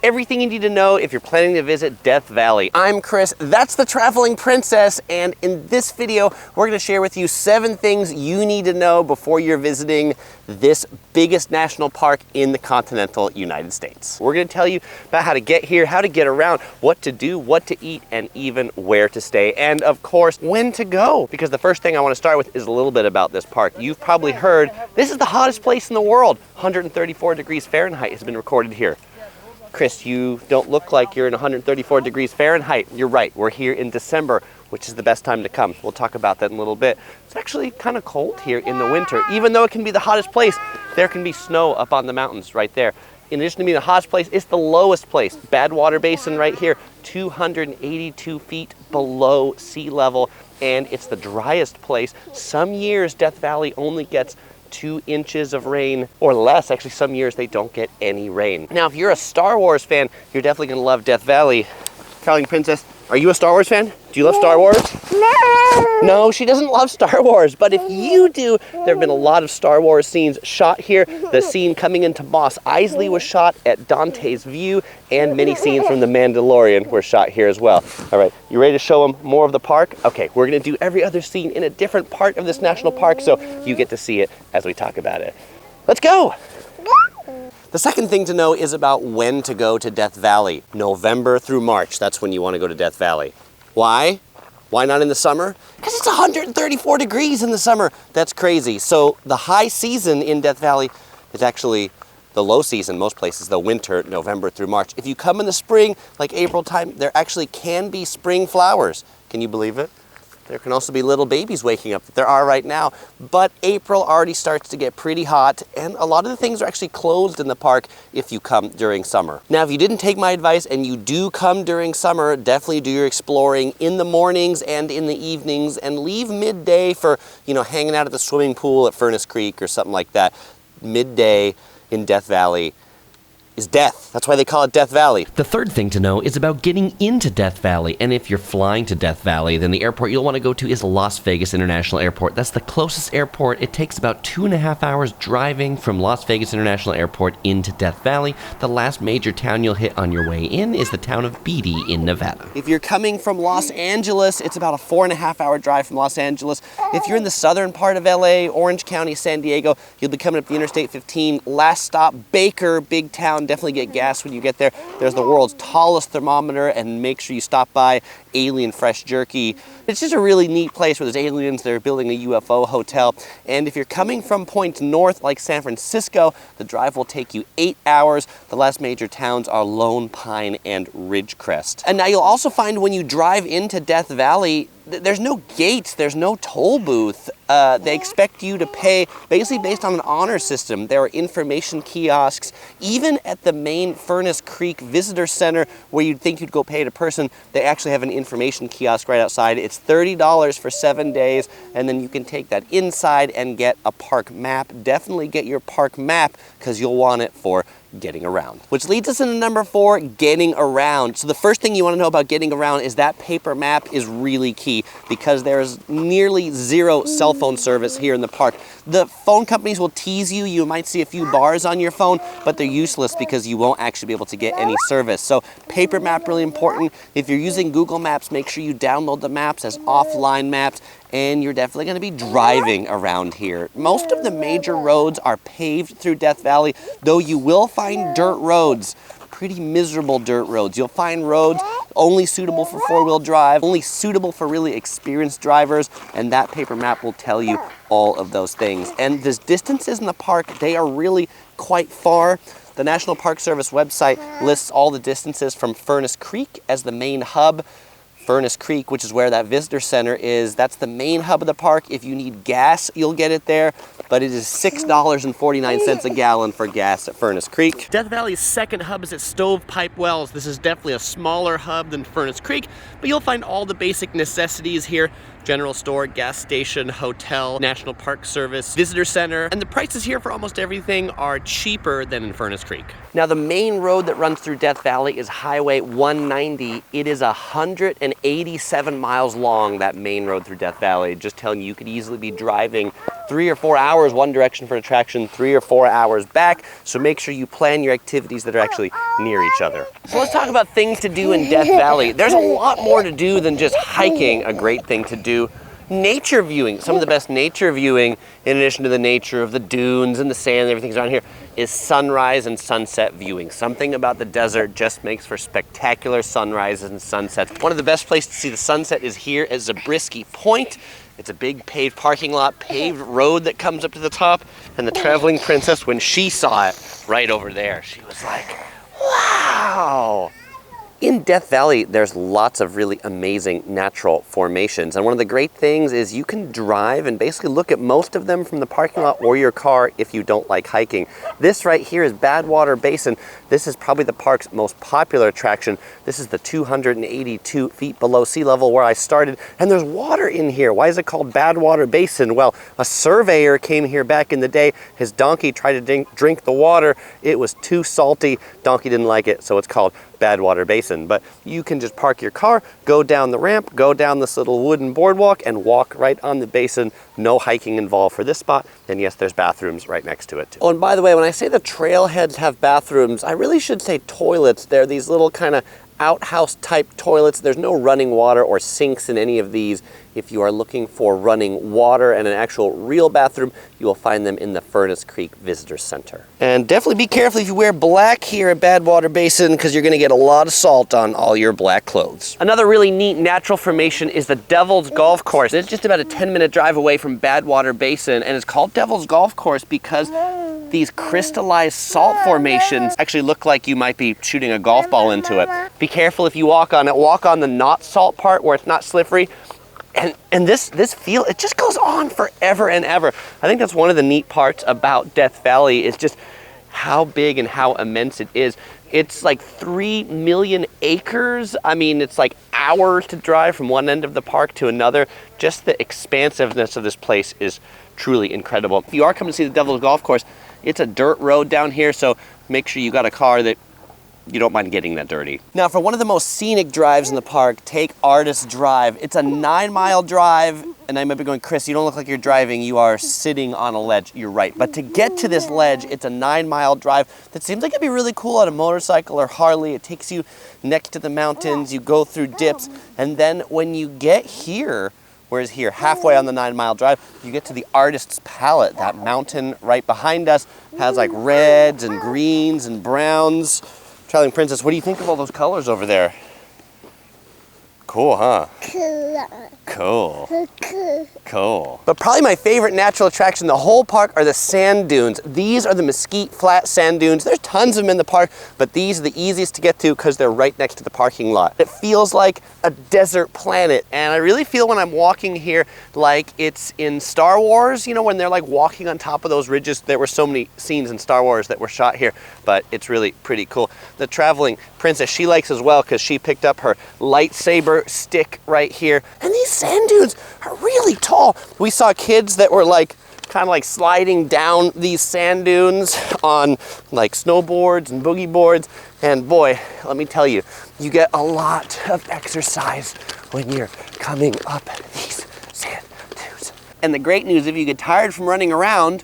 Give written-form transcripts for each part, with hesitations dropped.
Everything you need to know if you're planning to visit Death Valley. I'm Chris, that's the Traveling Princess, and in this video, we're gonna share with you 7 things you need to know before you're visiting this biggest national park in the continental United States. We're gonna tell you about how to get here, how to get around, what to do, what to eat, and even where to stay, and of course, when to go. Because the first thing I wanna start with is a little bit about this park. You've probably heard, this is the hottest place in the world. 134 degrees Fahrenheit has been recorded here. Chris, you don't look like you're in 134 degrees Fahrenheit. You're right, we're here in December, which is the best time to come. We'll talk about that in a little bit. It's actually kind of cold here in the winter. Even though it can be the hottest place, there can be snow up on the mountains right there. In addition to being the hottest place, it's the lowest place. Badwater Basin right here, 282 feet below sea level, and it's the driest place. Some years, Death Valley only gets 2 inches of rain or less. Actually, some years they don't get any rain. Now, if you're a Star Wars fan, you're definitely gonna love Death Valley. Traveling Princess, are you a Star Wars fan? Do you love Star Wars? No! No, she doesn't love Star Wars, but if you do, there have been a lot of Star Wars scenes shot here. The scene coming into Mos Eisley was shot at Dante's View, and many scenes from The Mandalorian were shot here as well. All right, you ready to show them more of the park? Okay, we're gonna do every other scene in a different part of this national park, so you get to see it as we talk about it. Let's go! The second thing to know is about when to go to Death Valley. November through March, that's when you want to go to Death Valley. Why? Why not in the summer? Because it's 134 degrees in the summer. That's crazy. So the high season in Death Valley is actually the low season, most places, the winter, November through March. If you come in the spring, like April time, there actually can be spring flowers. Can you believe it? There can also be little babies waking up. There are right now, but April already starts to get pretty hot, and a lot of the things are actually closed in the park if you come during summer. Now, if you didn't take my advice and you do come during summer, definitely do your exploring in the mornings and in the evenings, and leave midday for, hanging out at the swimming pool at Furnace Creek or something like that. Midday in Death Valley is death. That's why they call it Death Valley. The third thing to know is about getting into Death Valley. And if you're flying to Death Valley, then the airport you'll want to go to is Las Vegas International Airport. That's the closest airport. It takes about 2.5 hours driving from Las Vegas International Airport into Death Valley. The last major town you'll hit on your way in is the town of Beatty in Nevada. If you're coming from Los Angeles, it's about a 4.5 hour drive from Los Angeles. If you're in the southern part of LA, Orange County, San Diego, you'll be coming up the Interstate 15. Last stop, Baker, big town. Definitely get gas when you get there. There's the world's tallest thermometer, and make sure you stop by Alien Fresh Jerky. It's just a really neat place where there's aliens. They're building a UFO hotel. And if you're coming from points north like San Francisco, the drive will take you 8 hours. The last major towns are Lone Pine and Ridgecrest. And now you'll also find when you drive into Death Valley, there's no gates, there's no toll booth. They expect you to pay basically based on an honor system. There are information kiosks. Even at the main Furnace Creek Visitor Center, where you'd think you'd go pay a person, they actually have an information kiosk right outside. It's $30 for 7 days, and then you can take that inside and get a park map. Definitely get your park map, because you'll want it for getting around. Which leads us into number 4, getting around. So the first thing you want to know about getting around is that paper map is really key, because there's nearly 0 cell phone service here in the park. The phone companies will tease you. You might see a few bars on your phone, but they're useless because you won't actually be able to get any service. So paper map, really important. If you're using Google Maps, make sure you download the maps as offline maps, and you're definitely going to be driving around here. Most of the major roads are paved through Death Valley, though you will find dirt roads, pretty miserable dirt roads. You'll find roads only suitable for 4-wheel drive, only suitable for really experienced drivers, and that paper map will tell you all of those things. And the distances in the park, they are really quite far. The National Park Service website lists all the distances from Furnace Creek as the main hub. Furnace Creek, which is where that visitor center is, that's the main hub of the park. If you need gas, you'll get it there, but it is $6.49 a gallon for gas at Furnace Creek. Death Valley's second hub is at Stovepipe Wells. This is definitely a smaller hub than Furnace Creek, but you'll find all the basic necessities here. General store, gas station, hotel, National Park Service, visitor center, and the prices here for almost everything are cheaper than in Furnace Creek. Now, the main road that runs through Death Valley is Highway 190. It is 187 miles long, that main road through Death Valley. Just telling you could easily be driving 3 or 4 hours one direction for an attraction, 3 or 4 hours back. So make sure you plan your activities that are actually near each other. So let's talk about things to do in Death Valley. There's a lot more to do than just hiking, a great thing to do. Nature viewing, some of the best nature viewing, in addition to the nature of the dunes and the sand and everything's around here, is sunrise and sunset viewing. Something about the desert just makes for spectacular sunrises and sunsets. One of the best places to see the sunset is here at Zabriskie Point. It's a big paved parking lot, paved road that comes up to the top, and the traveling princess, when she saw it right over there, she was like, wow. In Death Valley, there's lots of really amazing natural formations. And one of the great things is you can drive and basically look at most of them from the parking lot or your car if you don't like hiking. This right here is Badwater Basin. This is probably the park's most popular attraction. This is the 282 feet below sea level where I started. And there's water in here. Why is it called Badwater Basin? Well, a surveyor came here back in the day. His donkey tried to drink the water. It was too salty. Donkey didn't like it, so it's called Badwater Basin. But you can just park your car, go down the ramp, go down this little wooden boardwalk, and walk right on the basin. No hiking involved for this spot. And yes, there's bathrooms right next to it too. Oh, and by the way, when I say the trailheads have bathrooms, I really should say toilets. They're these little kind of outhouse type toilets. There's no running water or sinks in any of these. If you are looking for running water and an actual real bathroom, you will find them in the Furnace Creek Visitor Center. And definitely be careful if you wear black here at Badwater Basin, because you're going to get a lot of salt on all your black clothes. Another really neat natural formation is the Devil's Golf Course. It's just about a 10-minute drive away from Badwater Basin, and it's called Devil's Golf Course because these crystallized salt formations actually look like you might be shooting a golf ball into it. Be careful if you walk on it. Walk on the not salt part where it's not slippery. And this feel, it just goes on forever and ever. I think that's one of the neat parts about Death Valley is just how big and how immense it is. It's like 3 million acres. I mean, it's like hours to drive from one end of the park to another. Just the expansiveness of this place is truly incredible. If you are coming to see the Devil's Golf Course, it's a dirt road down here, so make sure you got a car that you don't mind getting that dirty. Now, for one of the most scenic drives in the park, take Artist Drive. It's a 9-mile drive, and I might be going, Chris, you don't look like you're driving, you are sitting on a ledge. You're right, but to get to this ledge, it's a 9-mile drive that seems like it'd be really cool on a motorcycle or Harley. It takes you next to the mountains, you go through dips, and then when you get here, whereas here, halfway on the 9-mile drive, you get to the Artist's Palette. That mountain right behind us has like reds and greens and browns. Traveling Princess, what do you think of all those colors over there? Cool, huh? Cool. Cool. But probably my favorite natural attraction in the whole park are the sand dunes. These are the Mesquite Flat sand dunes. There's tons of them in the park, but these are the easiest to get to because they're right next to the parking lot. It feels like a desert planet, and I really feel when I'm walking here like it's in Star Wars, you know, when they're like walking on top of those ridges. There were so many scenes in Star Wars that were shot here, but it's really pretty cool. The Traveling Princess, she likes as well because she picked up her lightsaber stick right here. And these sand dunes are really tall. We saw kids that were like kind of like sliding down these sand dunes on like snowboards and boogie boards. And boy, let me tell you, you get a lot of exercise when you're coming up these sand dunes. And the great news, if you get tired from running around,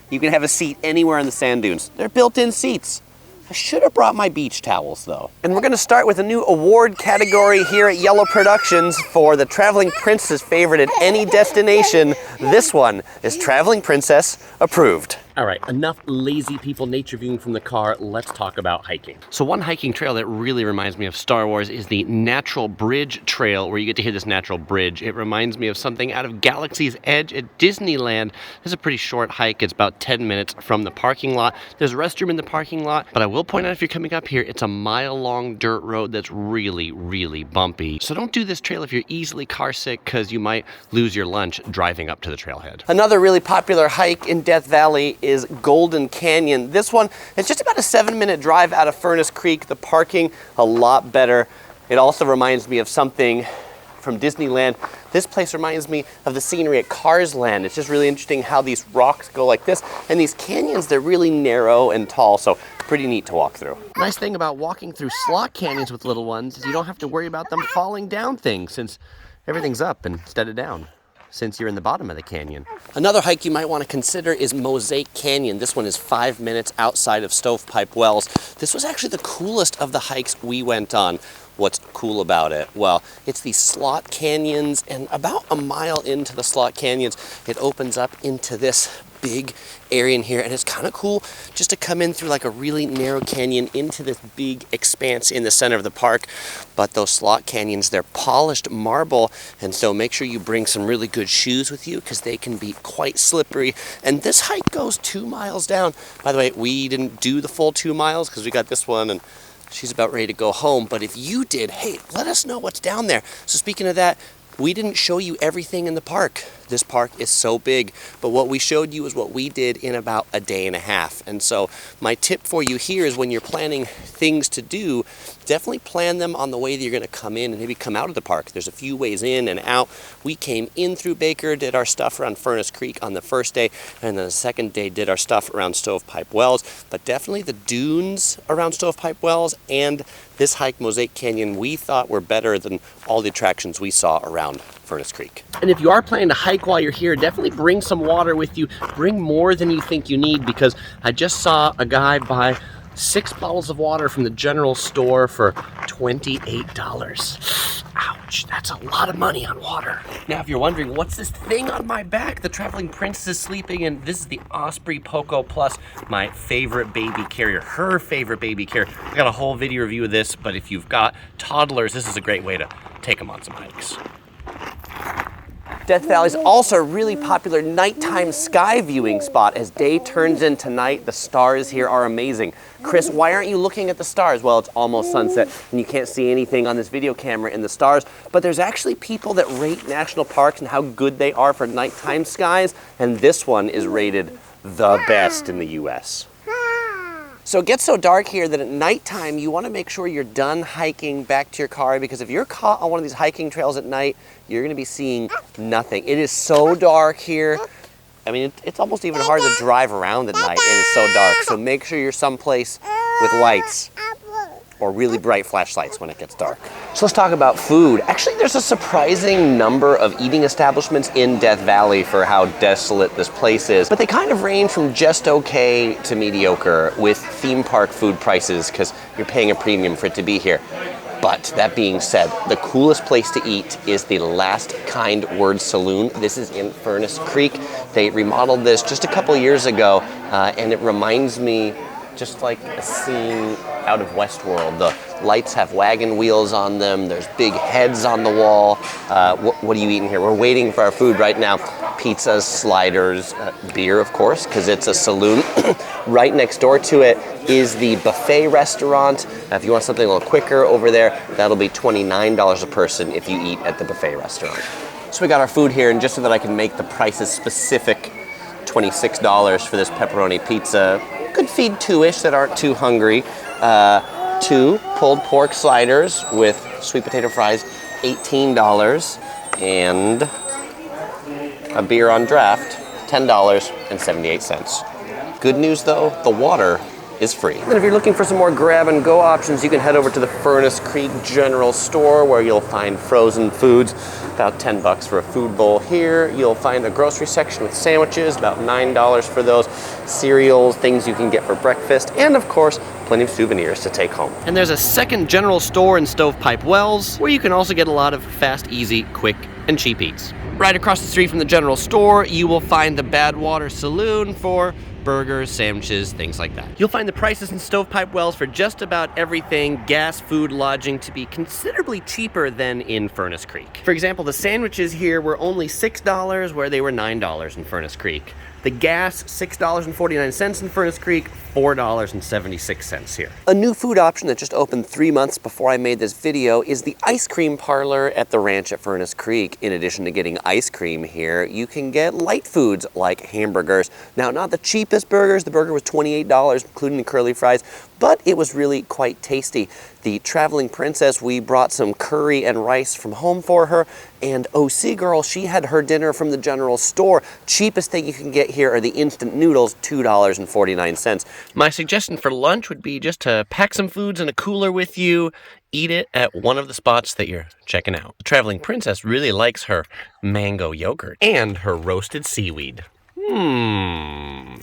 you can have a seat anywhere in the sand dunes. They're built-in seats. I should have brought my beach towels though. And we're gonna start with a new award category here at Yellow Productions for the Traveling Princess favorite at any destination. This one is Traveling Princess approved. All right, enough lazy people nature viewing from the car. Let's talk about hiking. So one hiking trail that really reminds me of Star Wars is the Natural Bridge Trail, where you get to hear this natural bridge. It reminds me of something out of Galaxy's Edge at Disneyland. It's a pretty short hike. It's about 10 minutes from the parking lot. There's a restroom in the parking lot, but I will point out if you're coming up here, it's a mile-long dirt road that's really, really bumpy. So don't do this trail if you're easily car sick, because you might lose your lunch driving up to the trailhead. Another really popular hike in Death Valley is Golden Canyon. This one, it's just about a 7-minute drive out of Furnace Creek. The parking, a lot better. It also reminds me of something from Disneyland. This place reminds me of the scenery at Cars Land. It's just really interesting how these rocks go like this, and these canyons, they're really narrow and tall, so pretty neat to walk through. Nice thing about walking through slot canyons with little ones is you don't have to worry about them falling down things, since everything's up instead of down. since you're in the bottom of the canyon. Another hike you might want to consider is Mosaic Canyon. This one is 5 minutes outside of Stovepipe Wells. This was actually the coolest of the hikes we went on. What's cool about it? Well, it's these slot canyons, and about a mile into the slot canyons, it opens up into this big area in here, and it's kind of cool just to come in through like a really narrow canyon into this big expanse in the center of the park. But those slot canyons, they're polished marble, and so make sure you bring some really good shoes with you because they can be quite slippery. And this hike goes 2 miles down. By the way, we didn't do the full 2 miles because we got this one and she's about ready to go home. But if you did, hey, let us know what's down there. So speaking of that, we didn't show you everything in the park. This park is so big, but what we showed you is what we did in about a day and a half. And so my tip for you here is when you're planning things to do, definitely plan them on the way that you're gonna come in and maybe come out of the park. There's a few ways in and out. We came in through Baker, did our stuff around Furnace Creek on the first day, and then the second day did our stuff around Stovepipe Wells. But definitely the dunes around Stovepipe Wells and this hike, Mosaic Canyon, we thought were better than all the attractions we saw around Furnace Creek. And if you are planning to hike while you're here, definitely bring some water with you. Bring more than you think you need, because I just saw a guy buy 6 bottles of water from the general store for $28. Ouch, that's a lot of money on water. Now, if you're wondering, what's this thing on my back? The Traveling Princess is sleeping in. This is the Osprey Poco Plus, my favorite baby carrier, her favorite baby carrier. I got a whole video review of this, but if you've got toddlers, this is a great way to take them on some hikes. Death Valley is also a really popular nighttime sky viewing spot. As day turns into night, the stars here are amazing. Chris, why aren't you looking at the stars? Well, it's almost sunset and you can't see anything on this video camera in the stars, but there's actually people that rate national parks and how good they are for nighttime skies, and this one is rated the best in the US. So it gets so dark here that at nighttime, you want to make sure you're done hiking back to your car, because if you're caught on one of these hiking trails at night, you're going to be seeing nothing. It is so dark here. I mean, it's almost even hard to drive around at night. It is so dark. So make sure you're someplace with lights or really bright flashlights when it gets dark. So let's talk about food. Actually, there's a surprising number of eating establishments in Death Valley for how desolate this place is, but they kind of range from just okay to mediocre with theme park food prices, because you're paying a premium for it to be here. But that being said, the coolest place to eat is the Last Kind Word Saloon. This is in Furnace Creek. They remodeled this just a couple years ago, and it reminds me just like a scene out of Westworld. The lights have wagon wheels on them. There's big heads on the wall. What are you eating here? We're waiting for our food right now. Pizzas, sliders, beer, of course, because it's a saloon. Right next door to it is the buffet restaurant. If you want something a little quicker over there, that'll be $29 a person if you eat at the buffet restaurant. So we got our food here, and just so that I can make the prices specific, $26 for this pepperoni pizza. Could feed two-ish that aren't too hungry. 2 pulled pork sliders with sweet potato fries, $18, and a beer on draft, $10.78. Good news though, the water is free. And if you're looking for some more grab-and-go options, you can head over to the Furnace Creek General Store, where you'll find frozen foods, about $10 for a food bowl here. You'll find a grocery section with sandwiches, about $9 for those, cereals, things you can get for breakfast, and of course, plenty of souvenirs to take home. And there's a second general store in Stovepipe Wells, where you can also get a lot of fast, easy, quick, and cheap eats. Right across the street from the general store, you will find the Badwater Saloon for burgers, sandwiches, things like that. You'll find the prices in Stovepipe Wells for just about everything, gas, food, lodging, to be considerably cheaper than in Furnace Creek. For example, the sandwiches here were only $6 where they were $9 in Furnace Creek. The gas, $6.49 in Furnace Creek, $4.76 here. A new food option that just opened 3 months before I made this video is the ice cream parlor at the ranch at Furnace Creek. In addition to getting ice cream here, you can get light foods like hamburgers. Now, not the cheapest burgers. The burger was $28, including the curly fries, but it was really quite tasty. The Traveling Princess, we brought some curry and rice from home for her, and OC Girl, she had her dinner from the general store. Cheapest thing you can get right here are the instant noodles, $2.49. My suggestion for lunch would be just to pack some foods in a cooler with you, eat it at one of the spots that you're checking out. The traveling princess really likes her mango yogurt and her roasted seaweed.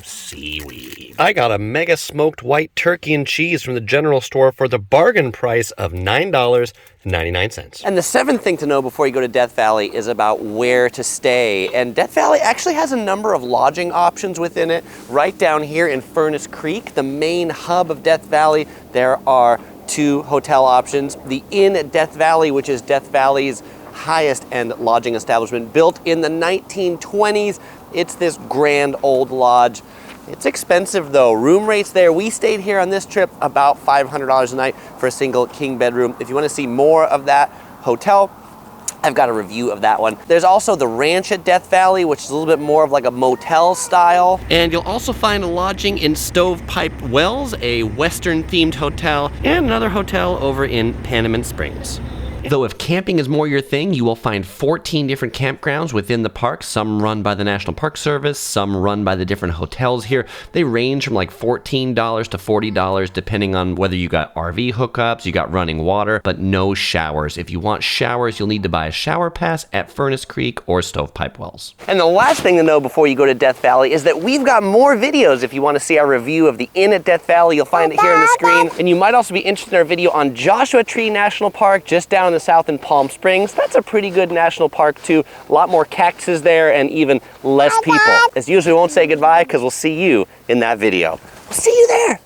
Seaweed. I got a mega smoked white turkey and cheese from the general store for the bargain price of $9.99. And the seventh thing to know before you go to Death Valley is about where to stay. And Death Valley actually has a number of lodging options within it. Right down here in Furnace Creek, the main hub of Death Valley, there are 2 hotel options. The Inn at Death Valley, which is Death Valley's highest end lodging establishment, built in the 1920s. It's this grand old lodge. It's expensive though. Room rates there, we stayed here on this trip about $500 a night for a single king bedroom. If you want to see more of that hotel, I've got a review of that one. There's also the ranch at Death Valley, which is a little bit more of like a motel style. And you'll also find a lodging in Stovepipe Wells, a Western themed hotel, and another hotel over in Panamint Springs. Though if camping is more your thing, you will find 14 different campgrounds within the park, some run by the National Park Service, some run by the different hotels here. They range from like $14 to $40 depending on whether you got RV hookups, you got running water, but no showers. If you want showers, you'll need to buy a shower pass at Furnace Creek or Stovepipe Wells. And the last thing to know before you go to Death Valley is that we've got more videos. If you want to see our review of the Inn at Death Valley, you'll find it here on the screen. And you might also be interested in our video on Joshua Tree National Park, just down in the south in Palm Springs. That's a pretty good national park too. A lot more cactuses there and even less people. As usual, we won't say goodbye because we'll see you in that video. We'll see you there.